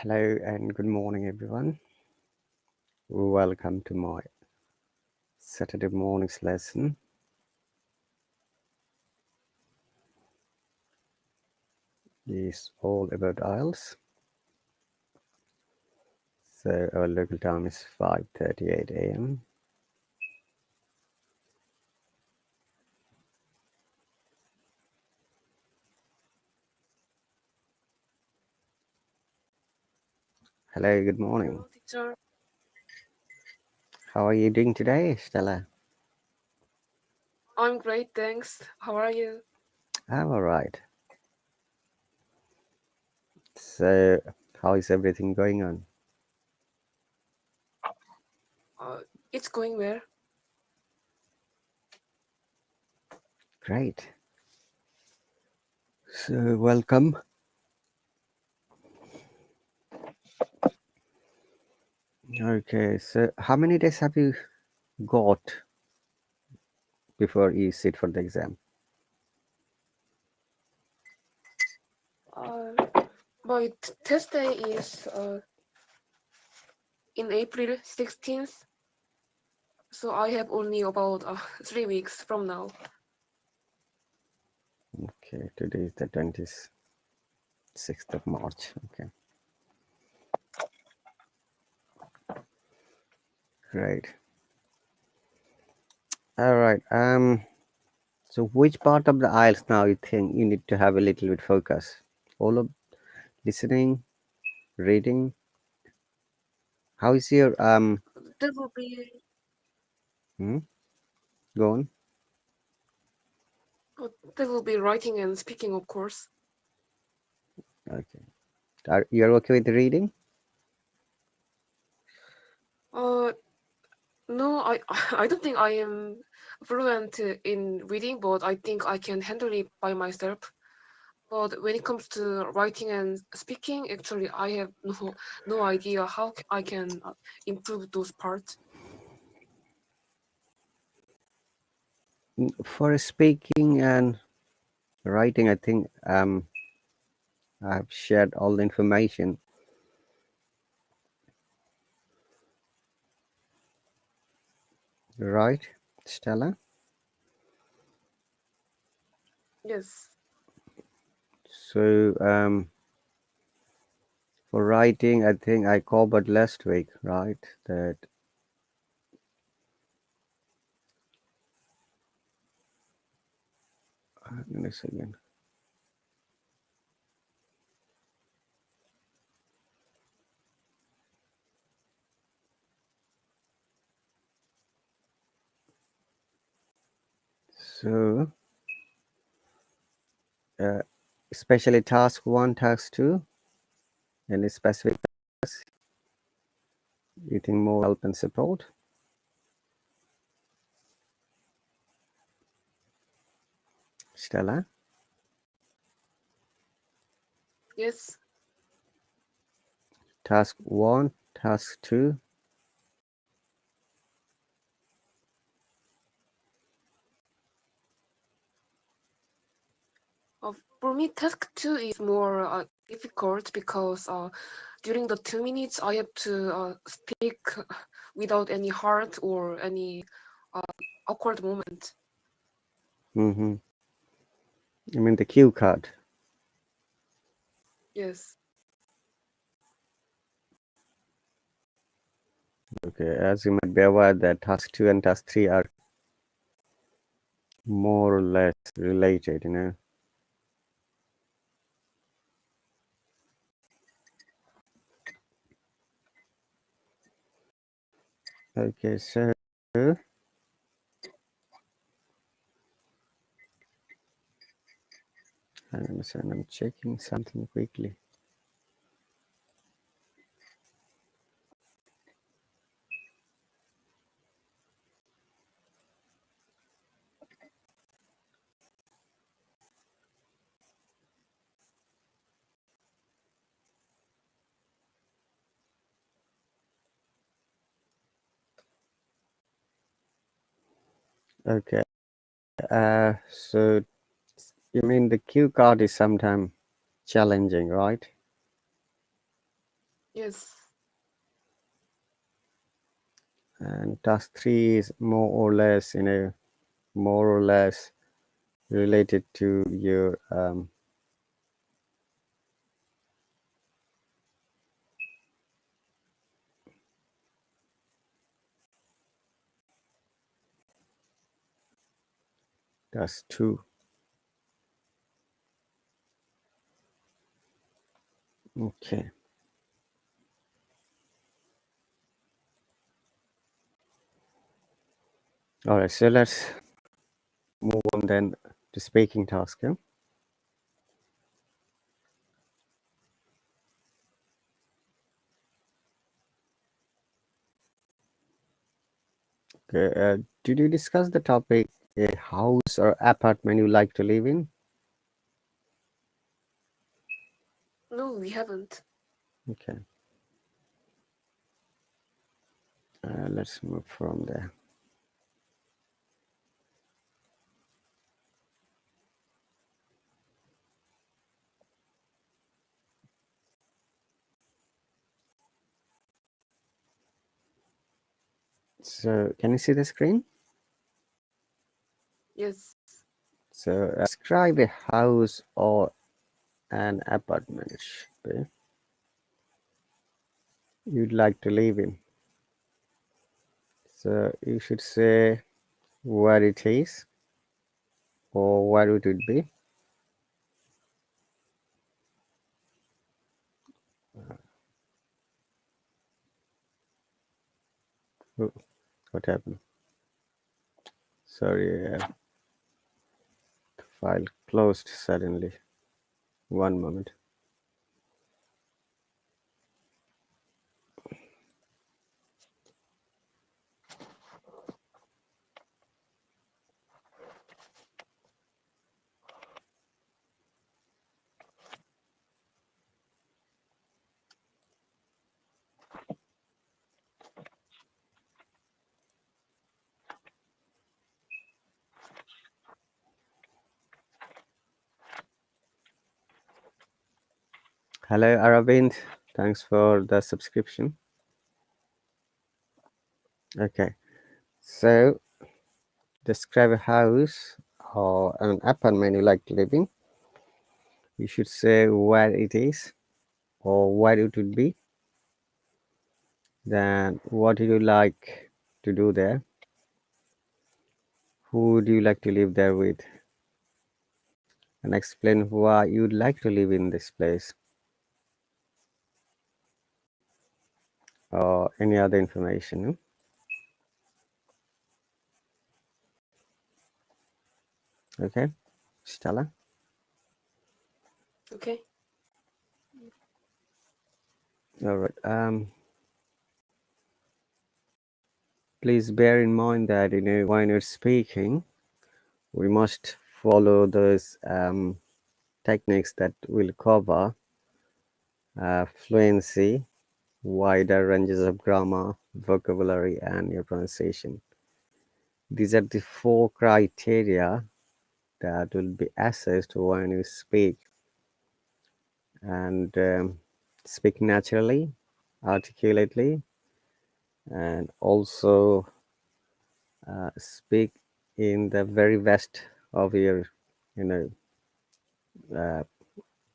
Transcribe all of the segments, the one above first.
Hello and good morning, everyone. Welcome to my Saturday morning's lesson. It's all about IELTS. So our local time is 5:38 a.m. Hello, good morning. Hello, teacher. How are you doing today, Stella? I'm great, thanks. How are you? I'm all right. So how is everything going on? It's going well. Great. So welcome. Okay, so how many days have you got before you sit for the exam? Uh, my test day is in April 16th, so I have only about 3 weeks from now. Okay, today is the 26th of March. Okay, great. All right. So which part of the IELTS now you think you need to have a little bit focus? All of listening, reading. How is your There will be hmm? Go on. there will be writing and speaking, of course. Okay. Are you're okay with reading? Uh, no, I I don't think I am fluent in reading, but I think I can handle it by myself. But when it comes to writing and speaking, actually, I have no idea how I can improve those parts. For speaking and writing, I think I've shared all the information. Right, Stella? Yes. So for writing, I think I covered last week, right? That in a second. So uh, especially task 1, task 2, any specific tasks you think more help and support? Stella? Yes. Task 1, task 2. For me, task two is more difficult because during the 2 minutes, I have to speak without any heart or any awkward moment. Mm-hmm. I mean the cue card. Yes. Okay, as you might be aware that task 2 and task 3 are more or less related, you know. Okay, so hang on a second, I'm checking something quickly. Okay, so you mean the cue card is sometimes challenging, right? Yes. And task 3 is more or less, more or less related to your task 2. Okay. All right. So let's move on then to speaking task. Yeah? Okay. Did you discuss the topic a house or apartment you like to live in? No, we haven't. Okay. Let's move from there. So can you see the screen? Yes. So describe a house or an apartment you'd like to live in. So you should say where it is or where it would be. Oh, what happened? Sorry, file closed suddenly. One moment. Hello, Aravind. Thanks for the subscription. Okay, so describe a house or an apartment you like to live in. You should say where it is or where it would be. Then what do you like to do there? Who would you like to live there with? And explain why you'd like to live in this place or any other information. Okay, Stella. Okay. All right. Please bear in mind that when you're speaking, we must follow those techniques that will cover fluency, wider ranges of grammar, vocabulary, and your pronunciation. These are the 4 criteria that will be assessed when you speak, and speak naturally, articulately, and also speak in the very best of your you know uh,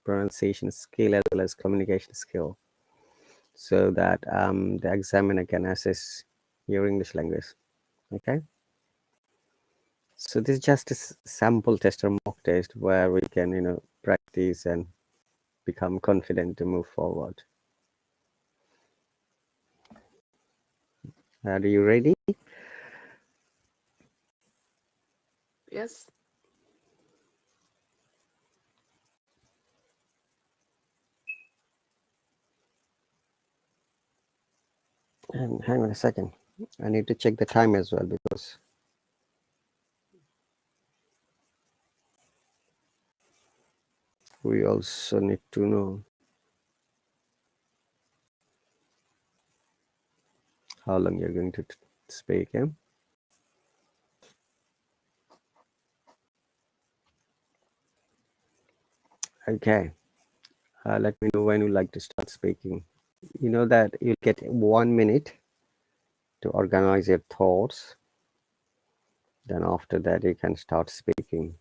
pronunciation skill as well as communication skill, so that the examiner can assess your English language. Okay, so this is just a sample test or mock test where we can practice and become confident to move forward. Are you ready? Yes. And hang on a second, I need to check the time as well, because we also need to know how long you're going to speak. Yeah? Okay, let me know when you like to start speaking. You know that you'll get 1 minute to organize your thoughts. Then after that, you can start speaking.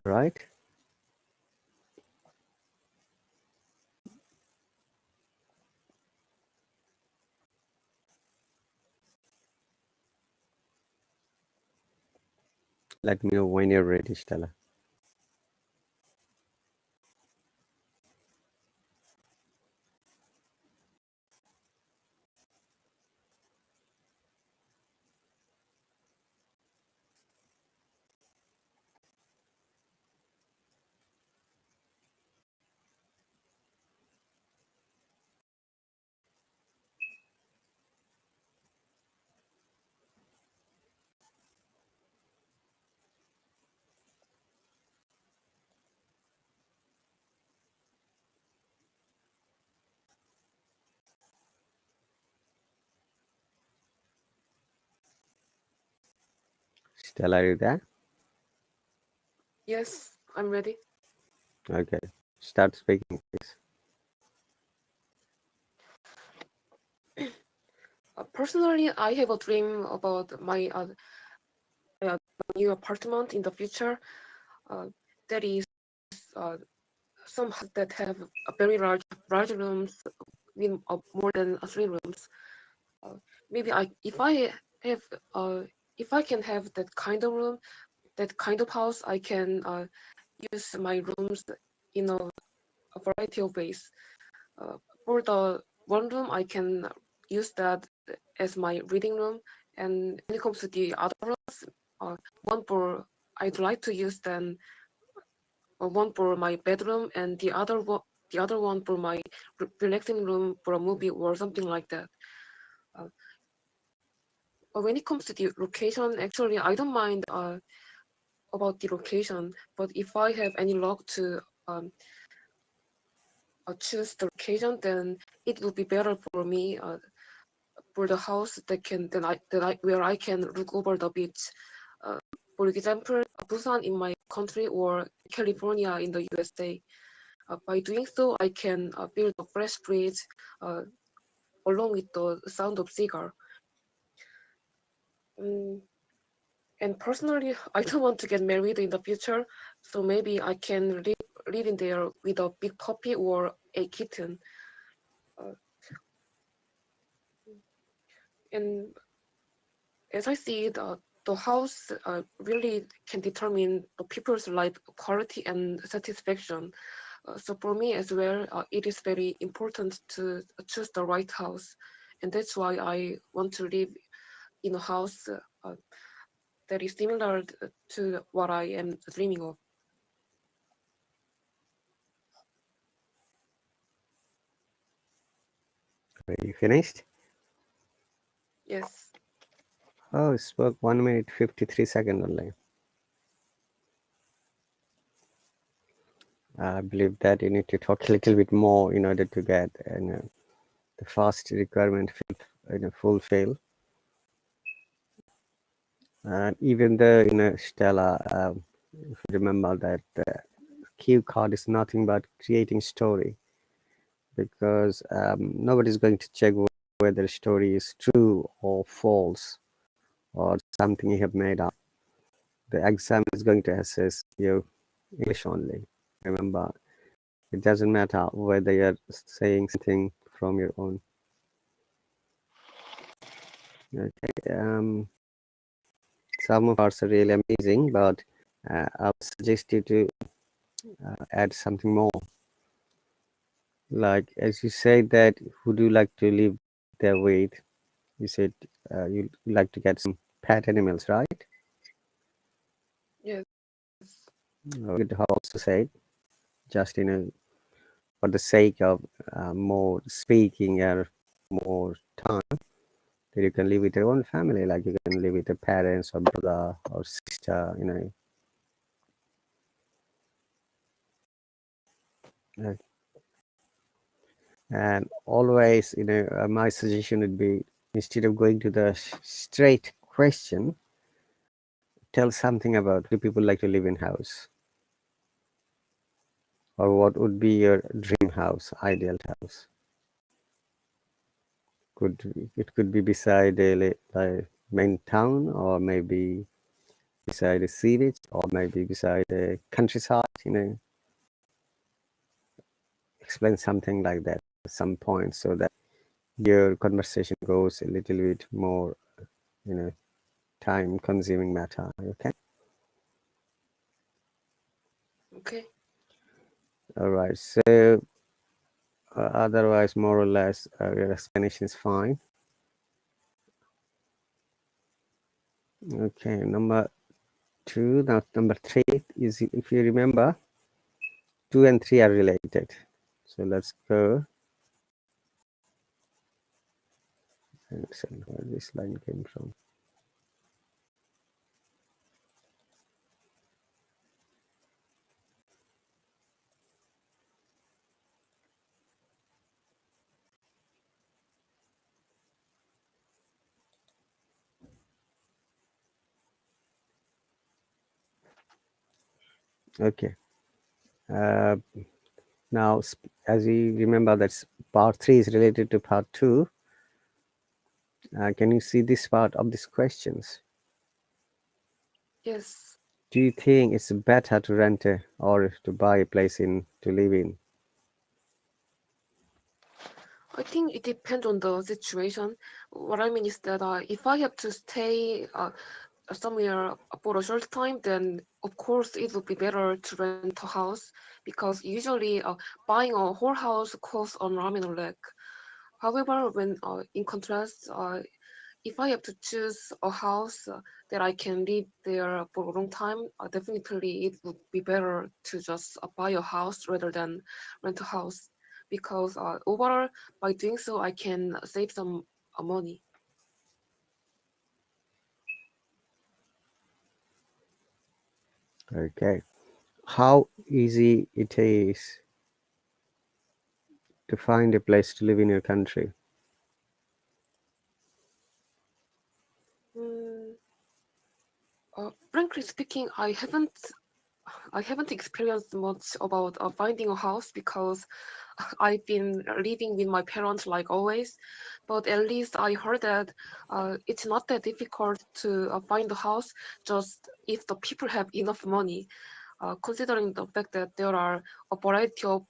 Right? Let me know when you're ready, Stella. Stella, are you there? Yes, I'm ready. Okay. Start speaking, please. Personally, I have a dream about my new apartment in the future. That is uh, some houses that have a very large rooms with more than 3 rooms. Uh, maybe have uh, if I can have that kind of room, that kind of house, I can use my rooms in a variety of ways. Uh, for the one room, I can use that as my reading room, and when it comes to the other rooms, one for I'd like to use then one for my bedroom, and the other one for my relaxing room for a movie or something like that. Uh, when it comes to the location, actually, I don't mind about the location, but if I have any luck to choose the location, then it will be better for me for the house that I where I can look over the beach. Uh, for example, Busan in my country or California in the USA. By doing so, I can feel the fresh breeze uh, along with the sound of cigar. Mm, and personally, I don't want to get married in the future, so maybe I can live in there with a big puppy or a kitten. Uh, and as I see it, the house really can determine the people's life quality and satisfaction. So for me as well, it is very important to choose the right house, and that's why I want to live in a house that is similar to what I am dreaming of. Are you finished? Yes, Oh, it spoke 1 minute 53 seconds only. I believe that you need to talk a little bit more in order to get the fast requirement fulfill. And even though Stella, if you remember that cue card is nothing but creating story, because nobody's going to check whether the story is true or false or something you have made up. The exam is going to assess your English only. Remember, it doesn't matter whether you're saying something from your own. Okay. Some of us are really amazing, but I would suggest you to add something more. Like as you said that, who do you like to live there with? You said you like to get some pet animals, right? yes, You could also say just for the sake of more speaking or more time, that you can live with your own family, like you can live with your parents or brother or sister, uh, and always, my suggestion would be, instead of going to the straight question, tell something about do people like to live in house? Or what would be your dream house, ideal house? It could be beside like main town, or maybe beside a sea beach, or maybe beside a countryside. Explain something like that at some point so that your conversation goes a little bit more, you know, time consuming matter. Okay. Okay. All right. So otherwise, more or less, your explanation is fine. Okay. Number two. Now, number three is, if you remember, two and three are related. So let's go and see where this line came from. Okay. Uh, now, as we remember, that part three is related to part two. Can you see this part of these questions? Yes. Do you think it's better to rent or to buy a place to live in? I think it depends on the situation. What I mean is that if I have to stay somewhere for a short time, then of course it would be better to rent a house because usually buying a whole house costs an arm and a leg. However, when in contrast, if I have to choose a house that I can live there for a long time, definitely it would be better to just buy a house rather than rent a house because overall, by doing so, I can save some money. Okay. How easy it is to find a place to live in your country? Mm, frankly speaking, I haven't experienced much about finding a house because I've been living with my parents like always. But at least I heard that it's not that difficult to find a house just if the people have enough money. Considering the fact that there are a variety of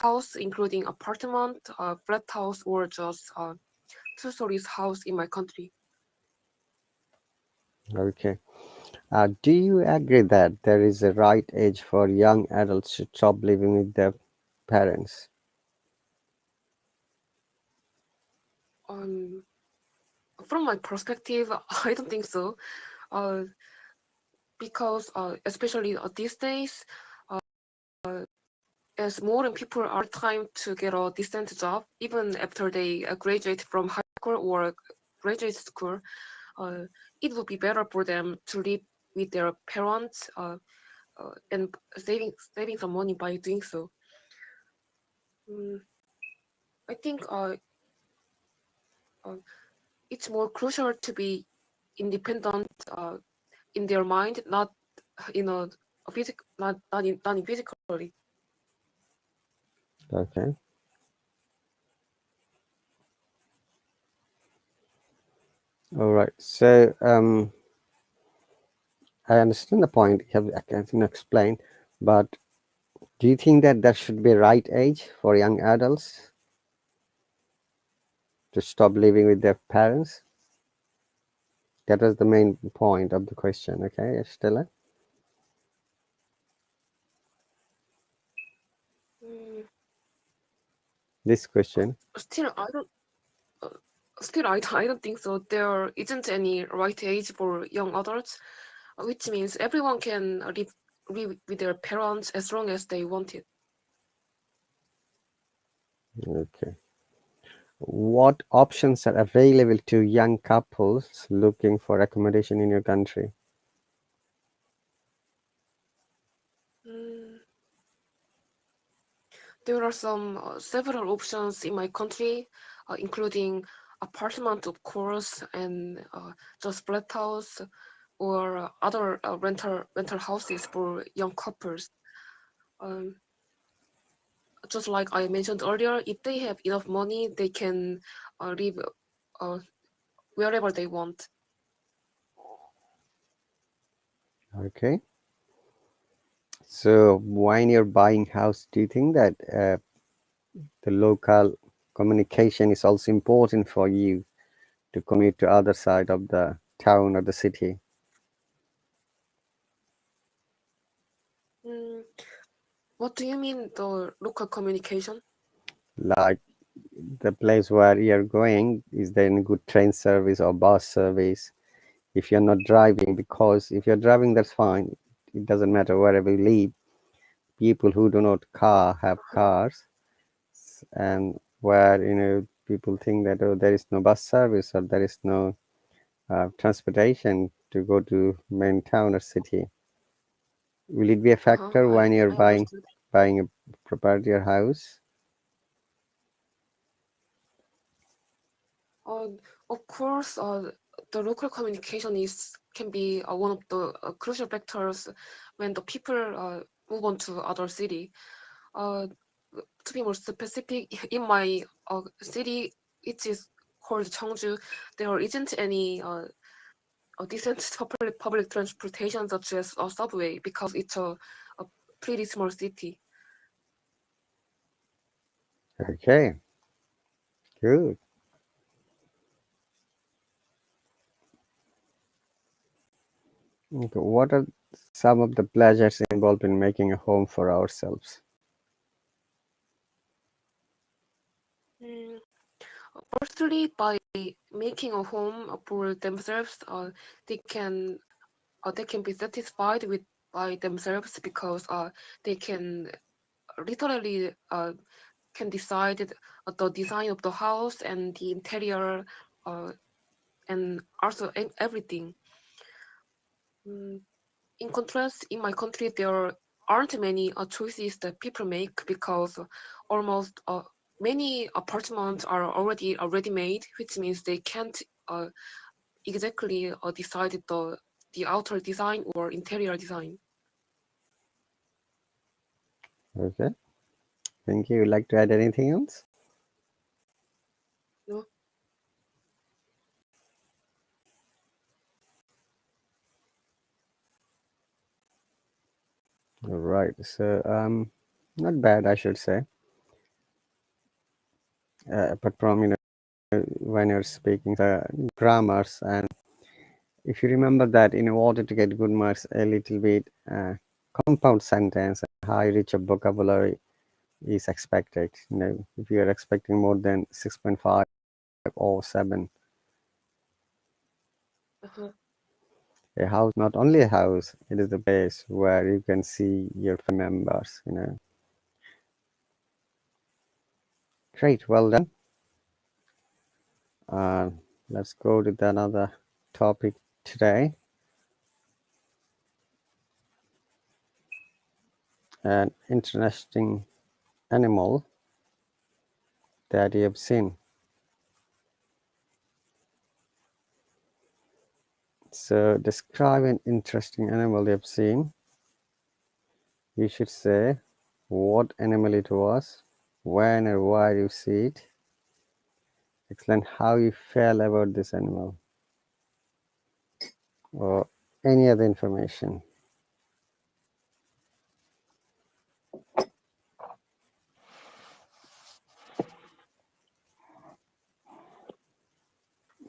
house, including apartment, flat house, or just two stories house in my country. Okay. Do you agree that there is a right age for young adults to stop living with their parents? Um, from my perspective, I don't think so. Uh, because especially these days, as more and people are time to get a decent job, even after they graduate from high school or graduate school, uh, it would be better for them to live with their parents and saving some money by doing so. Mm, I think uh, it's more crucial to be independent in their mind, not in a physical, not in physically. Okay. All right. So I understand the point I can explain, but do you think that there should be a right age for young adults to stop living with their parents? That was the main point of the question. Okay, Stella. Mm, This question. still, uh, I don't think so. There isn't any right age for young adults, which means everyone can live with their parents as long as they want it. Okay. What options are available to young couples looking for accommodation in your country? Mm, there are some several options in my country, including apartment, of course, and just flat house or other rental houses for young couples. Um, just like I mentioned earlier, if they have enough money, they can live uh, wherever they want. Okay. So when you're buying house, do you think that the local communication is also important for you to commute to other side of the town or the city? Mm, what do you mean the local communication? Like the place where you're going, is there any good train service or bus service? If you're not driving, because if you're driving, that's fine. It doesn't matter wherever you live. People who do not have cars, and where people think that, oh, there is no bus service or there is no transportation to go to main town or city. Will it be a factor when you're I understood. buying a property or house? Uh, of course, the local communication is can be one of the crucial factors when the people move on to other city. Uh, to be more specific, in my city, it is called Cheongju. There isn't any a decent public transportation such as a subway because it's a pretty small city. Okay, good. Okay, what are some of the pleasures involved in making a home for ourselves? Mm, Firstly, by making a home for themselves, they can be satisfied with by themselves because they can literally can decide the design of the house and the interior uh, and also everything. Mm, In contrast, in my country, there aren't many choices that people make because almost many apartments are already ready-made, which means they can't uh, exactly decide the outer design or interior design. Okay, thank you. Would like to add anything else? No? All right. So, not bad, I should say. Apart from when you're speaking the grammars, and if you remember that in order to get good marks, a little bit compound sentence, high reach of vocabulary is expected. If you are expecting more than 6.5 or 7, Uh-huh. a house, not only a house, it is the place where you can see your family members. Great, well done. Uh, let's go to the another topic today. An interesting animal that you have seen. So describe an interesting animal you have seen. You should say what animal it was, when or why you see it. Explain how you feel about this animal or any other information.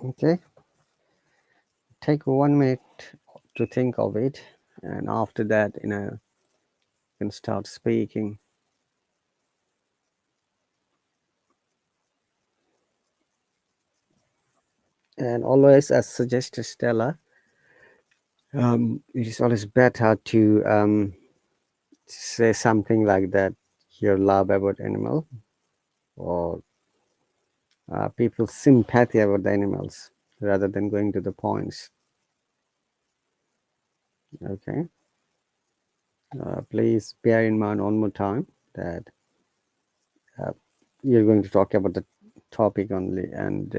Okay, take 1 minute to think of it, and after that, you can start speaking. And always, as suggested Stella, it is always better to say something like that, your love about animal, or people's sympathy about the animals, rather than going to the points. Okay, please bear in mind one more time that uh, you're going to talk about the topic only, and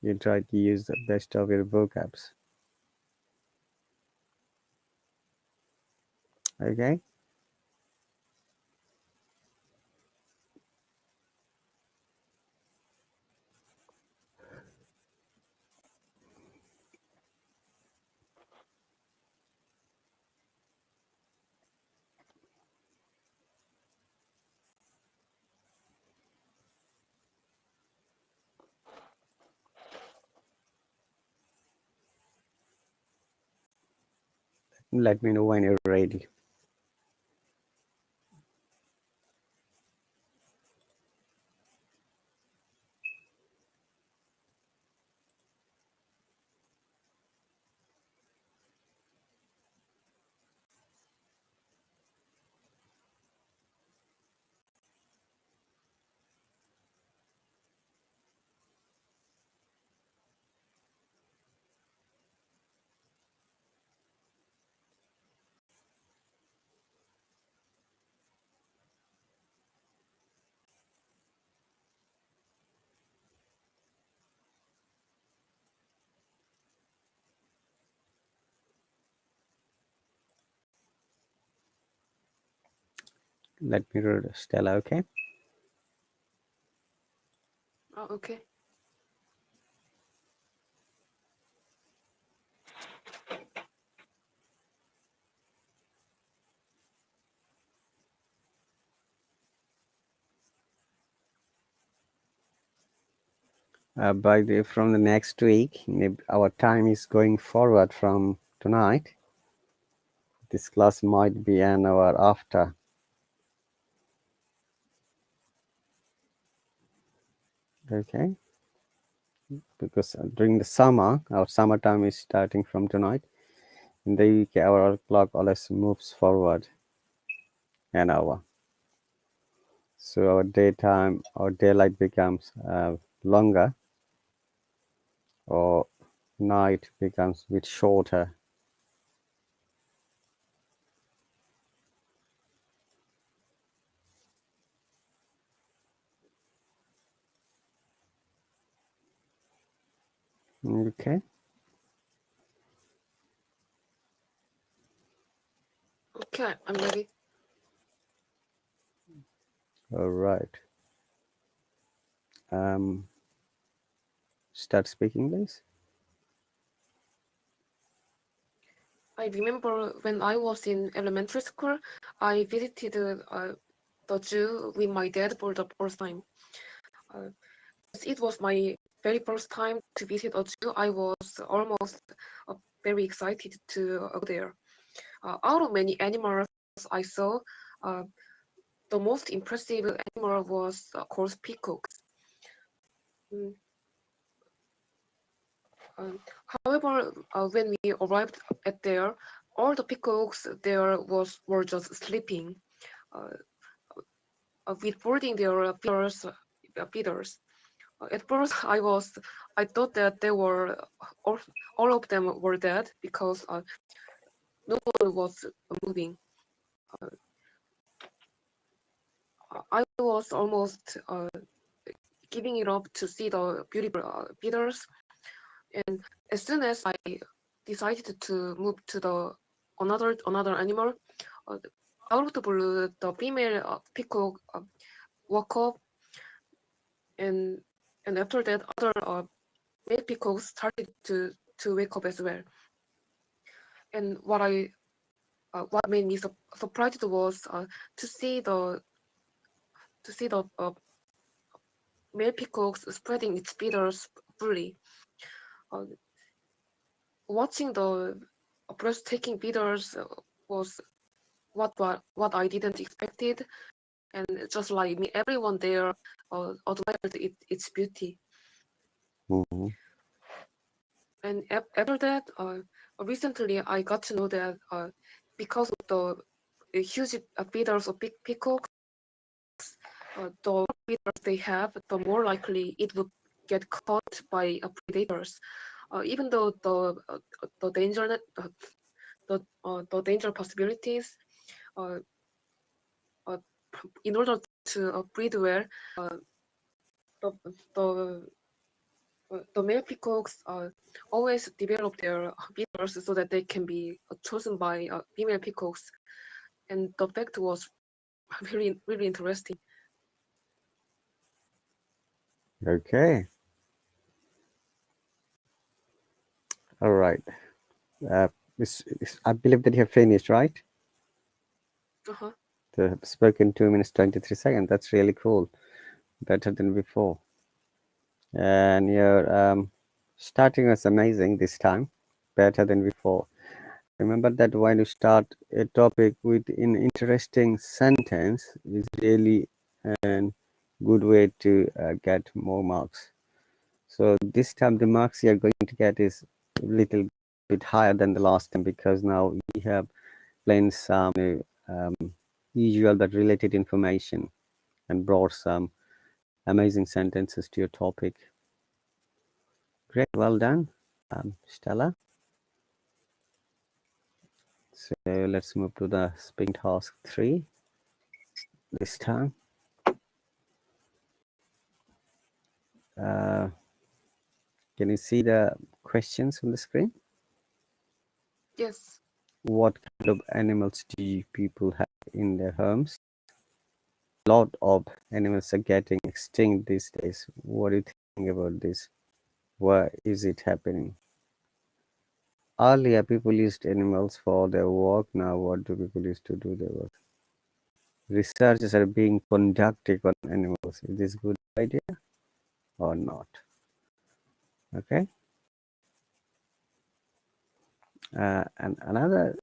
you try to use the best of your vocabs. Okay. Let me know when you're ready. Let me read Stella, okay? Oh, okay. From the next week, our time is going forward from tonight. This class might be an hour after. Okay. Because during the summer, our summer time is starting from tonight. In the UK, our clock always moves forward an hour. So our daytime, our daylight becomes longer, or night becomes a bit shorter. Okay. Okay, I'm ready. All right. Start speaking, please. I remember when I was in elementary school, I visited the zoo with my dad for the first time. It was my very first time to visit a zoo. I was almost very excited to go there. Out of many animals I saw, uh, the most impressive animal was, of course, peacocks. Mm, However, when we arrived at there, all the peacocks there were just sleeping, uh, withholding their feathers. At first, I thought that they were all of them were dead because no one was moving. Uh, I was almost giving it up to see the beautiful feathers, and as soon as I decided to move to the another animal, uh, out of the blue, the female peacock woke up, and after that, other male peacocks started to wake up as well. And what made me surprised was to see the male peacocks spreading its feathers fully. Uh, Watching the breathtaking feathers was what I didn't expected, and just like me, everyone there admired its beauty. Mhm. And after that, recently I got to know that because of the huge feathers of peacocks, the more feathers they have, the more likely it would get caught by predators. Even though the danger the danger possibilities, uh, uh, in order to breed well, uh, the the the male peacocks always develop their feathers so that they can be chosen by female peacocks. and the fact was really, really interesting. Okay. All right. Uh, I believe that you have finished, right? Uh-huh. The spoken 2 minutes 23 seconds. That's really cool. Better than before. And your starting was amazing this time. Better than before. Remember that when you start a topic with an interesting sentence is really a good way to get more marks. So this time the marks you are going to get is a little bit higher than the last time because now we have plain some um, usual but related information and brought some amazing sentences to your topic. Great, well done, Stella. So let's move to the speaking task 3 this time. Uh, can you see the questions on the screen? Yes. What kind of animals do you people have in their homes? A lot of animals are getting extinct these days. What do you think about this? Why is it happening? Earlier, people used animals for their work. Now, what do people use to do their work? Researches are being conducted on animals. Is this a good idea or not? Okay. And another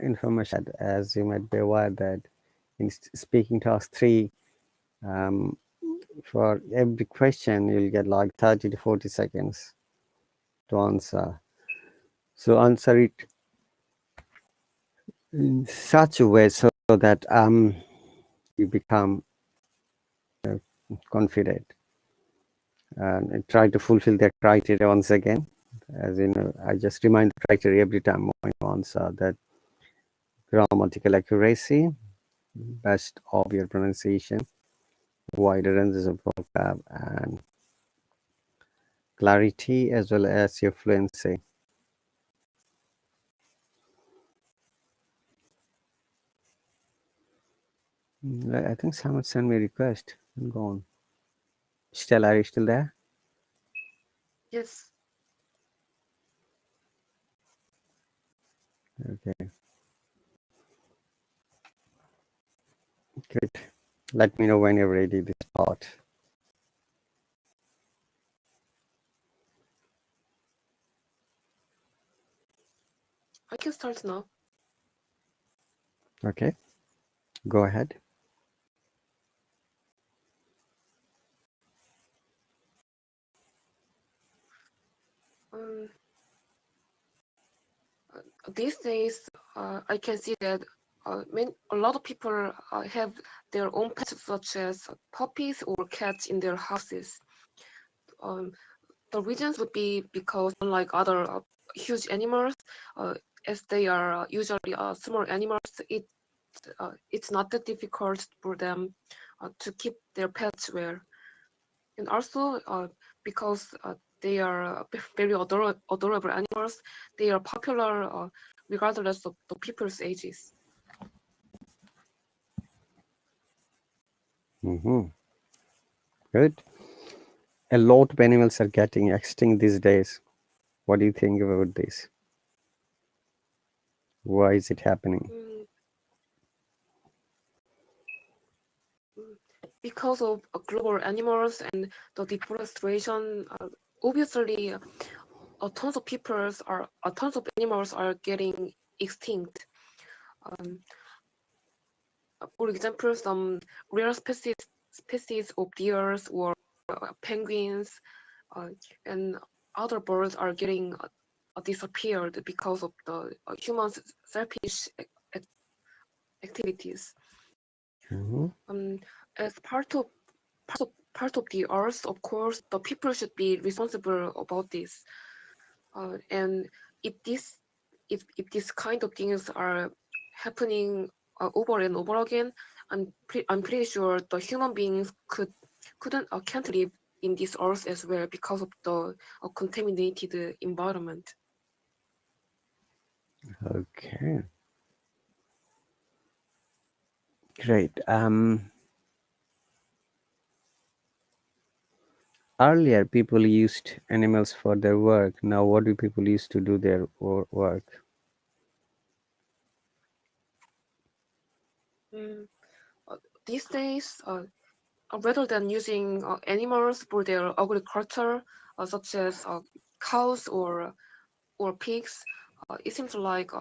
information, as you might be aware, that in speaking task 3, um, for every question, you'll get like 30 to 40 seconds to answer. So answer it in such a way so that you become confident and try to fulfill that criteria once again. As you know, I just remind the criteria every time when you answer that grammatical accuracy, best of your pronunciation, wider ranges of vocab, and clarity as well as your fluency. I think someone sent me a request and gone. Still, are you still there? Yes. Okay, good. Let me know when you're ready this part. I can start now. Okay, go ahead. Um, these days, I can see that a lot of people have their own pets, such as puppies or cats, in their houses. Um, the reasons would be because, unlike other huge animals, uh, as they are usually small animals, it's not that difficult for them to keep their pets well. And also because they are very adorable animals, they are popular regardless of the people's ages. Mm-hmm. Good. A lot of animals are getting extinct these days. What do you think about this? Why is it happening? Mm, because of global animals and the deforestation, obviously, tons of animals are getting extinct. Um, for example, some rare species of deers or penguins uh, and other birds are getting disappeared because of the humans' selfish activities. Mm-hmm. Um, as part of the earth, of course, the people should be responsible about this. And if if this kind of things are happening over and over again, I'm pretty sure the human beings can't live in this earth as well because of the contaminated environment. Okay. Great. Earlier, people used animals for their work. Now, what do people use to do their work? Mm, these days, rather than using animals for their agriculture, such as cows or pigs, it seems like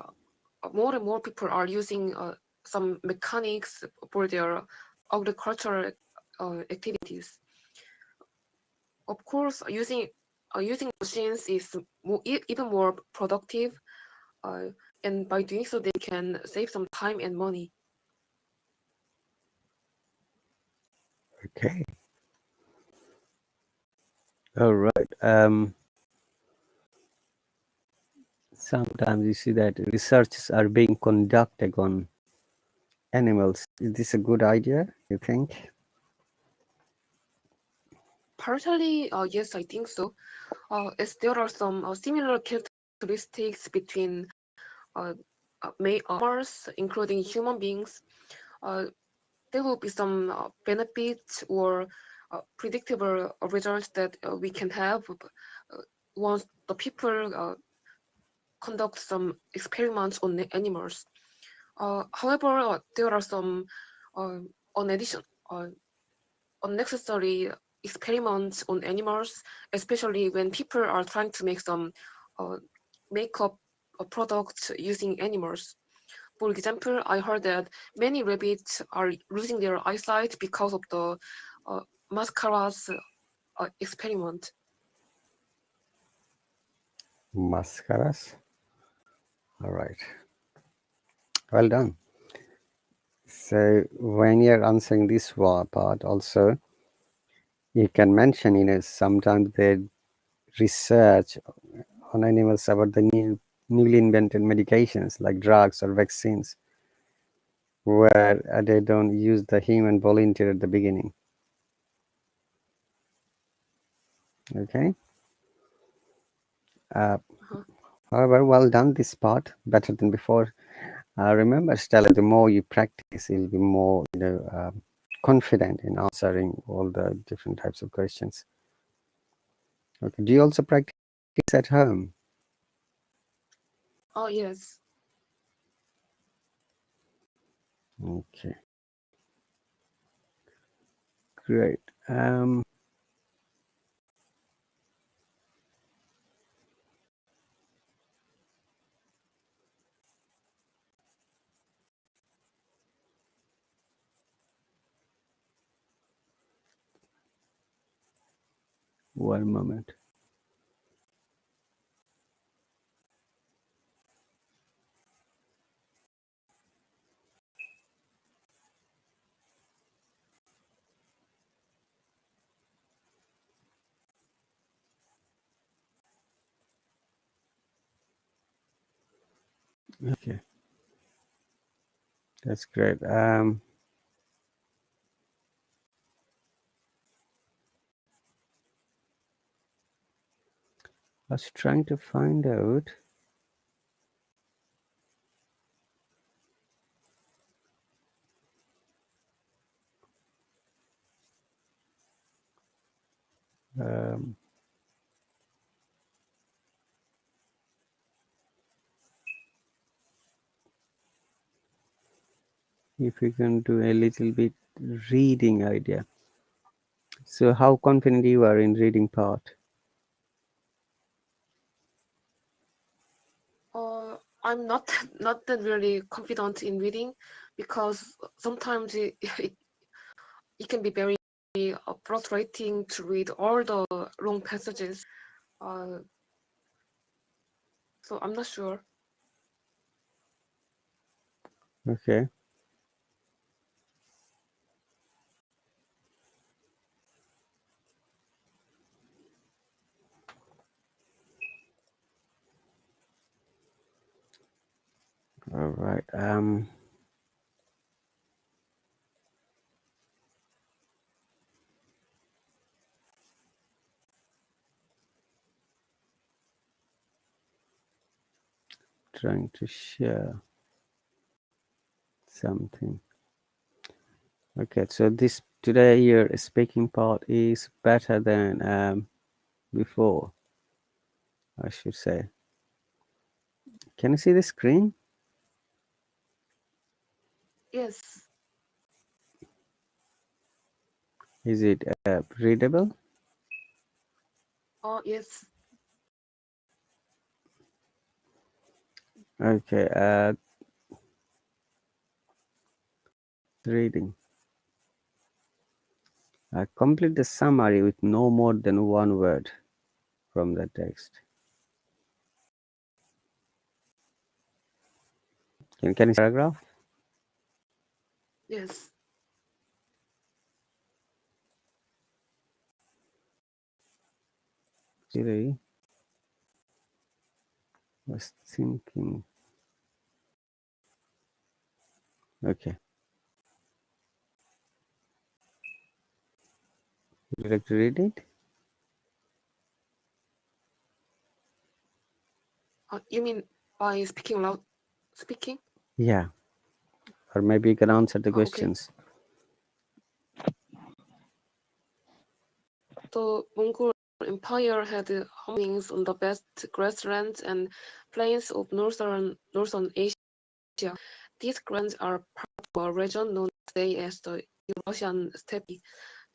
more and more people are using some mechanics for their agricultural activities. Of course, using machines is even more productive, uh, and by doing so, they can save some time and money. Okay. All right. Sometimes you see that researches are being conducted on animals. Is this a good idea, you think? Partially, yes, I think so. As there are some similar characteristics between animals, including human beings, uh, there will be some benefits or predictable results that we can have once the people conduct some experiments on the animals. However, there are some uh, on addition, uh, unnecessary experiments on animals, especially when people are trying to make some uh, makeup products using animals. For example, I heard that many rabbits are losing their eyesight because of the uh, mascara's experiment. Mascaras. All right. Well done. So when you're answering this part, also you can mention, sometimes they research on animals about the newly invented medications like drugs or vaccines, where they don't use the human volunteer at the beginning. Okay. Uh, Uh-huh. However, well done this part, better than before. Remember, Stella, the more you practice, you'll be more, confident in answering all the different types of questions. Okay. Do you also practice at home? Oh, yes. Okay. Great. One moment. Okay, that's great. I was trying to find out. Um, if you can do a little bit reading idea. So how confident you are in reading part? I'm not not that really confident in reading because sometimes it can be very frustrating to read all the long passages. Uh, so I'm not sure. Okay. All right. Trying to share something. Okay, so this today your speaking part is better than before, I should say. Can you see the screen? Yes. Is it readable? Yes. Okay, reading. Complete the summary with no more than one word from the text. Can you see the paragraph? Yes. Siri was thinking. Okay, would you like to read it? You mean by speaking loud? Speaking? Yeah, or maybe you can answer the Okay. questions. The Mongol Empire had holdings on the vast grasslands and plains of northern Asia. These grasslands are part of a region known today as the Eurasian steppe.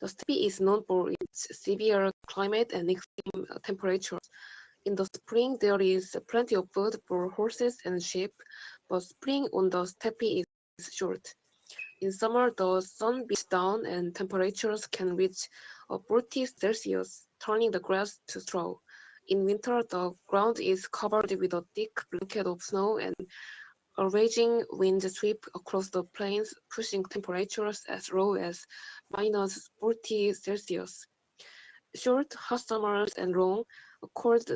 The steppe is known for its severe climate and extreme temperatures. In the spring, there is plenty of food for horses and sheep, but spring on the steppe is short. In summer, the sun beats down and temperatures can reach 40 Celsius, turning the grass to straw. In winter, the ground is covered with a thick blanket of snow, and a raging wind sweeps across the plains, pushing temperatures as low as minus 40 Celsius. Short, hot summers and long, cold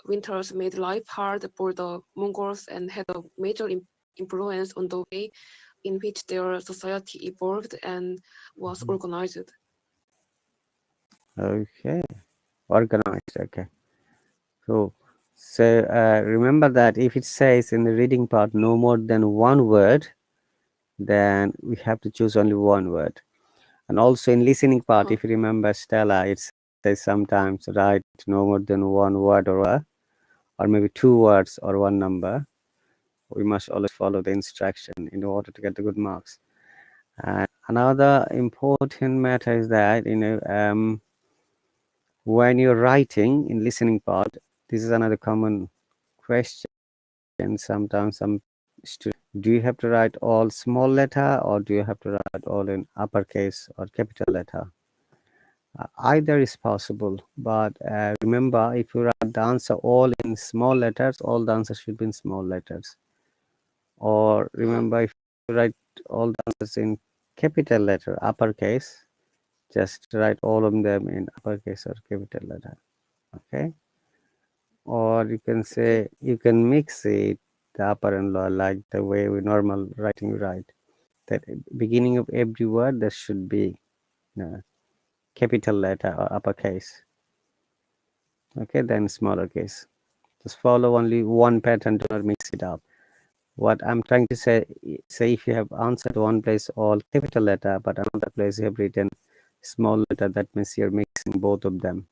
winters made life hard for the Mongols and had a major influence on the way in which their society evolved and was organized. Okay, organized. Okay, cool. So remember that if it says in the reading part no more than one word, then we have to choose only one word. And also in listening part, Uh-huh. if you remember Stella, it says sometimes write no more than one word or maybe two words or one number. We must always follow the instruction in order to get the good marks. And another important matter is that when you're writing in listening part, this is another common question. Sometimes some students, do you have to write all small letter or do you have to write all in uppercase or capital letter? Either is possible, but remember, if you write the answer all in small letters, all the answers should be in small letters. Or Uh-huh. remember, if you write all the answers in capital letter, uppercase, just write all of them in uppercase or capital letter. Okay. Or you can Okay. say you can mix it, the upper and lower, like the way we normal writing write. That beginning of every word there should be capital letter or uppercase. Okay, then smaller case. Just follow only one pattern, do not mix it up. What I'm trying to say if you have answered one place all capital letter, but another place you have written small letter, that means you're mixing both of them.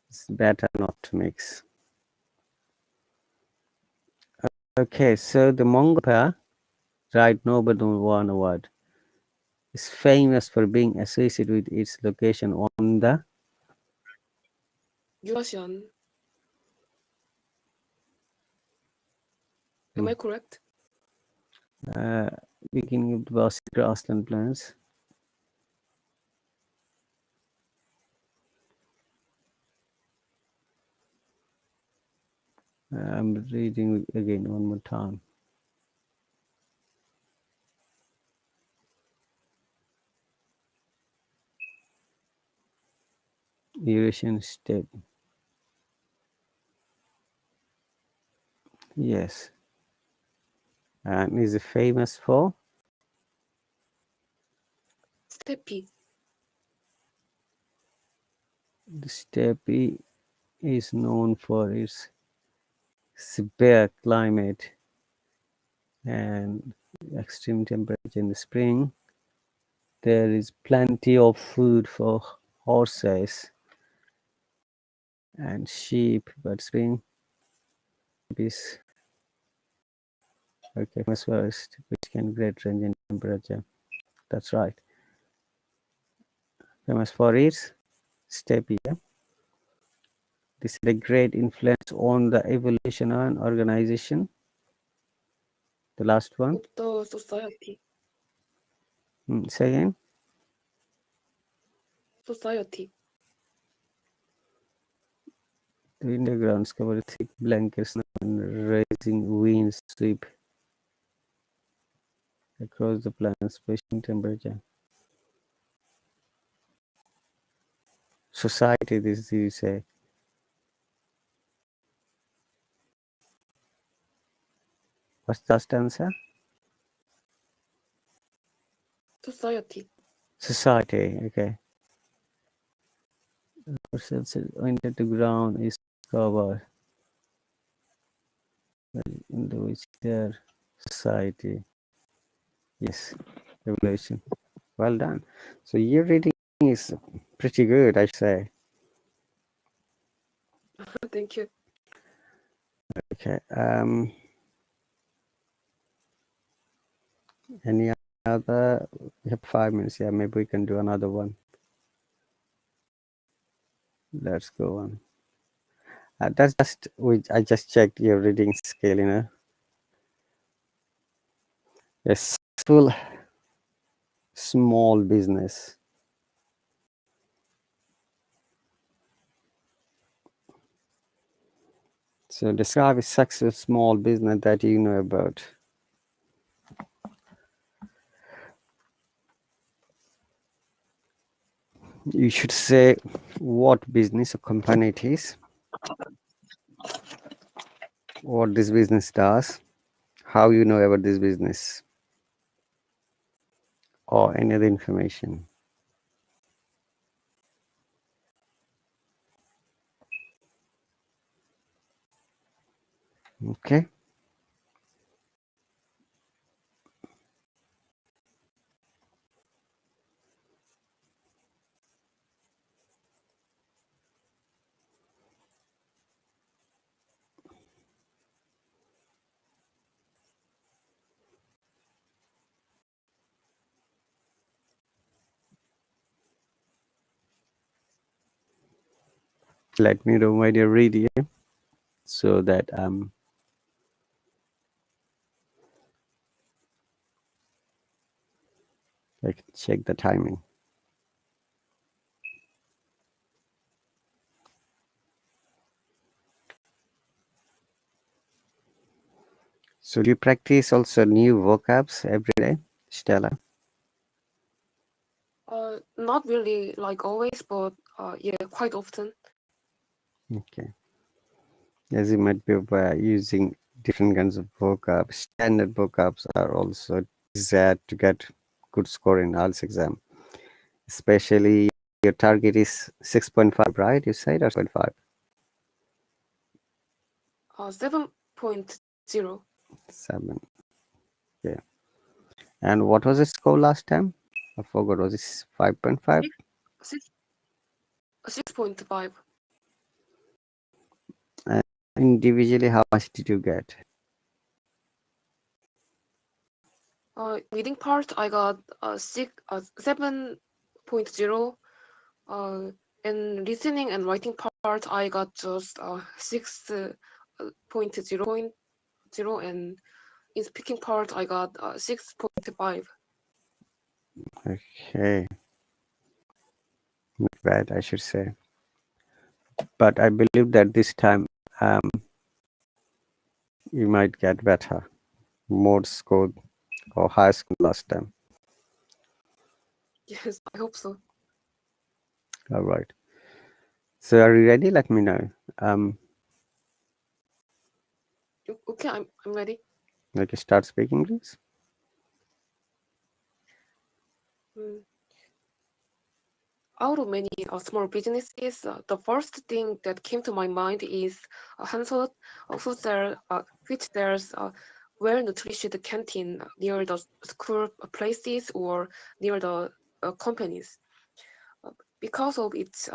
It's better not to mix. Okay, so the Mongol right no but one word is famous for being associated with its location on the Eurasian. Am hmm, I correct? uh, beginning of the vast grassland plains. I'm reading again one more time. Eurasian steppe. Yes, and is famous for Steppe. the steppe is known for its severe climate and extreme temperature in the spring There is plenty of food for horses and sheep, but spring is okay. Famous first, which can great range in temperature. That's right. Famous for its steppe. Yeah? This is a great influence on the evolution and organization. The last one. of the society. Say again. Society. The winter grounds cover thick blankets and rising winds sweep across the planet, pushing temperature. Society, this you say. What's the last answer? Society. Society, okay. Winter to ground is covered in the which their society. Yes, evolution. Well done. So your reading is pretty good, I say. Thank you. Okay. Any other? We have 5 minutes. Yeah, maybe we can do another one. Let's go on. That's just which I just checked your reading skill. A successful small business. So describe a successful small business that you know about. You should say what business or company it is, what this business does, how you know about this business, or any other information. Okay. Let me know when you're ready, so that I can check the timing. So do you practice also new vocabs every day, Stella? Not really like always, but yeah, quite often. Okay. As you might be aware, using different kinds of vocabs, standard vocabs are also desired to get good score in IELTS exam. Especially your target is 6.5, right? You said, or 6.5? 7.0. 7. Yeah. And what was the score last time? I forgot. Was it 5.5? 6.5. And individually, how much did you get? Reading part, I got 7.0. In listening and writing part, I got just 6.0, and in speaking part, I got 6.5. Okay. Not bad, I should say. But I believe that this time you might get better, more score or higher score last time. Yes, I hope so. All right. So are you ready? Let me know. Okay, I'm ready. Okay, start speaking, please. Mm. Out of many small businesses, the first thing that came to my mind is Hansot, which there's a well-nutritious canteen near the school places or near the companies. Because of its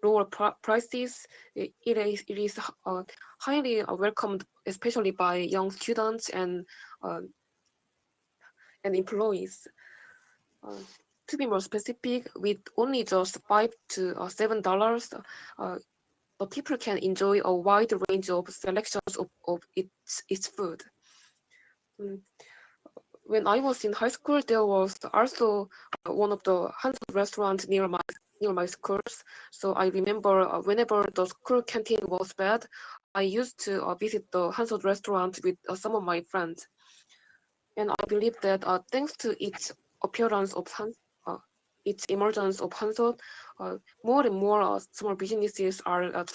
lower prices, it is highly welcomed, especially by young students uh, and employees. Uh, to be more specific, with only just $5 to $7, people can enjoy a wide range of selections of its food. Mm. When I was in high school, there was also one of the Hanson restaurants near my schools. So I remember whenever the school canteen was bad, I used to visit the Hanson restaurant with some of my friends. And I believe that thanks to uh, its emergence of Hanson, more and more small businesses are um,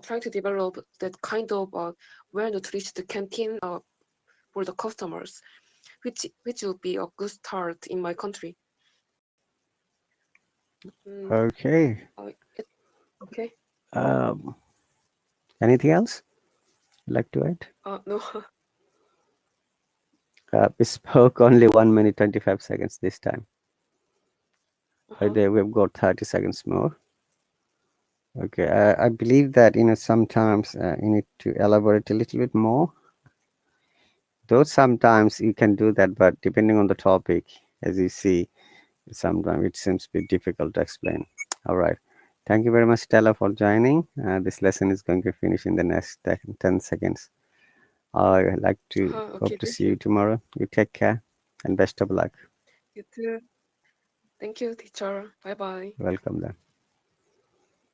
trying to develop that kind of well-nutritious canteen for the customers, which will be a good start in my country. Mm, Okay. it, okay. Um, Anything else you'd like to add? No. We spoke only 1 minute 25 seconds this time. Uh-huh. There we've got 30 seconds more. Okay, I believe that sometimes you need to elaborate a little bit more. Though sometimes you can do that, but depending on the topic, as you see, sometimes it seems a bit difficult to explain. All right. Thank you very much, Stella, for joining. This lesson is going to finish in the next 10 seconds. I'd like to Okay. hope to Thank see you you. tomorrow. You take care and best of luck. You too. Thank you, teacher. Bye bye. Welcome then.